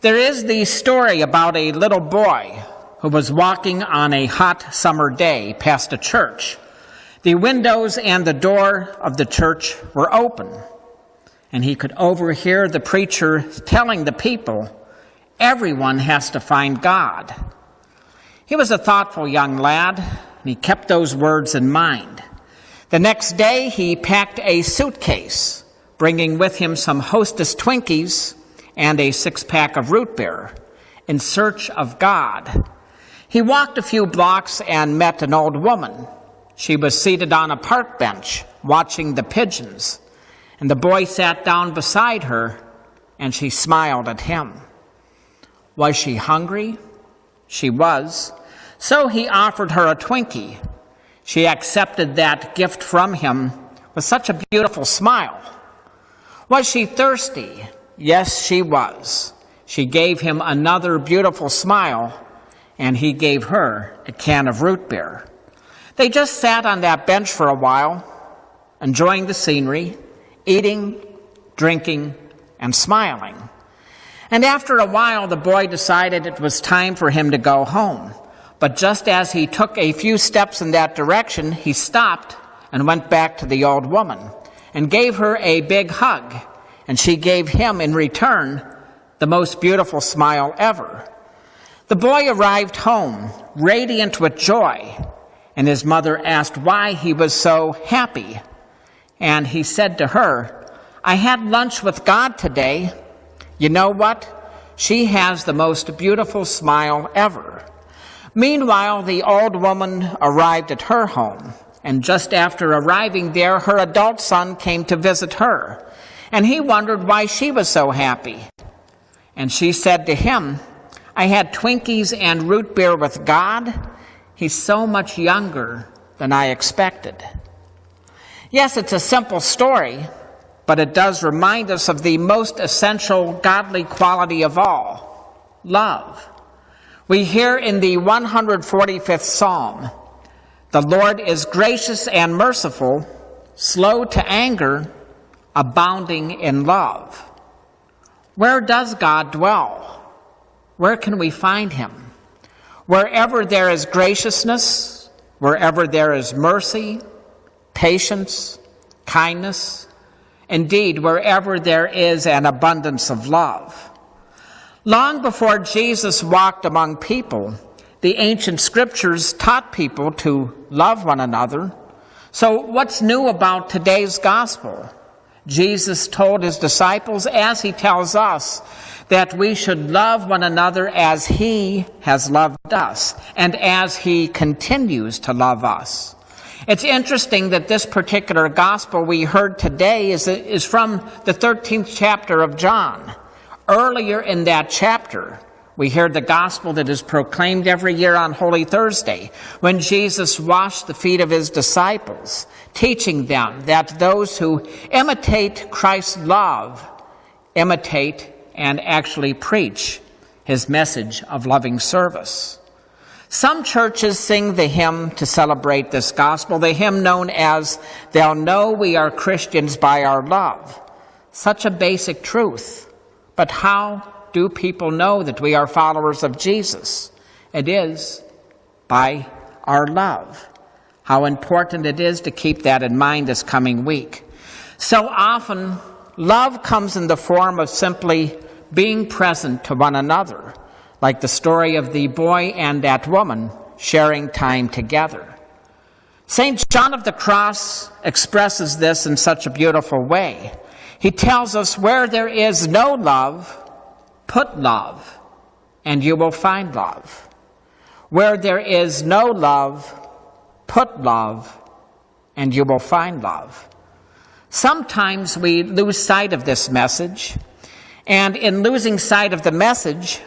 There is the story about a little boy who was walking on a hot summer day past a church. The windows and the door of the church were open, and he could overhear the preacher telling the people, "Everyone has to find God." He was a thoughtful young lad, and he kept those words in mind. The next day, he packed a suitcase, bringing with him some Hostess Twinkies and a 6-pack of root beer, in search of God. He walked a few blocks and met an old woman. She was seated on a park bench, watching the pigeons, and the boy sat down beside her, and she smiled at him. Was she hungry? She was. So he offered her a Twinkie. She accepted that gift from him with such a beautiful smile. Was she thirsty? Yes, she was. She gave him another beautiful smile, and he gave her a can of root beer. They just sat on that bench for a while, enjoying the scenery, eating, drinking, and smiling. And after a while, the boy decided it was time for him to go home. But just as he took a few steps in that direction, he stopped and went back to the old woman and gave her a big hug. And she gave him, in return, the most beautiful smile ever. The boy arrived home, radiant with joy, and his mother asked why he was so happy. And he said to her, "I had lunch with God today. You know what? She has the most beautiful smile ever." Meanwhile, the old woman arrived at her home, and just after arriving there, her adult son came to visit her. And he wondered why she was so happy. And she said to him, "I had Twinkies and root beer with God. He's so much younger than I expected." Yes, it's a simple story, but it does remind us of the most essential godly quality of all, love. We hear in the 145th Psalm, "The Lord is gracious and merciful, slow to anger, abounding in love." Where does God dwell? Where can we find him? Wherever there is graciousness, wherever there is mercy, patience, kindness, indeed, wherever there is an abundance of love. Long before Jesus walked among people, the ancient scriptures taught people to love one another. So what's new about today's gospel? Jesus told his disciples, as he tells us, that we should love one another as he has loved us and as he continues to love us. It's interesting that this particular gospel we heard today is from the 13th chapter of John. Earlier in that chapter, we hear the gospel that is proclaimed every year on Holy Thursday, when Jesus washed the feet of his disciples, teaching them that those who imitate Christ's love imitate and actually preach his message of loving service. Some churches sing the hymn to celebrate this gospel, the hymn known as "They'll Know We Are Christians by Our Love." Such a basic truth. But how do people know that we are followers of Jesus? It is by our love. How important it is to keep that in mind this coming week. So often, love comes in the form of simply being present to one another, like the story of the boy and that woman sharing time together. St. John of the Cross expresses this in such a beautiful way. He tells us, where there is no love, put love, and you will find love. Where there is no love, put love, and you will find love. Sometimes we lose sight of this message, and in losing sight of the message,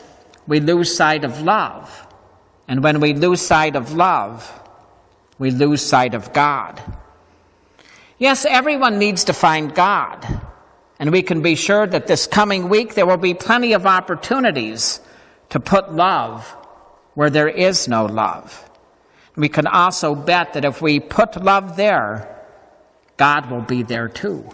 we lose sight of love. And when we lose sight of love, we lose sight of God. Yes, everyone needs to find God. And we can be sure that this coming week there will be plenty of opportunities to put love where there is no love. We can also bet that if we put love there, God will be there too.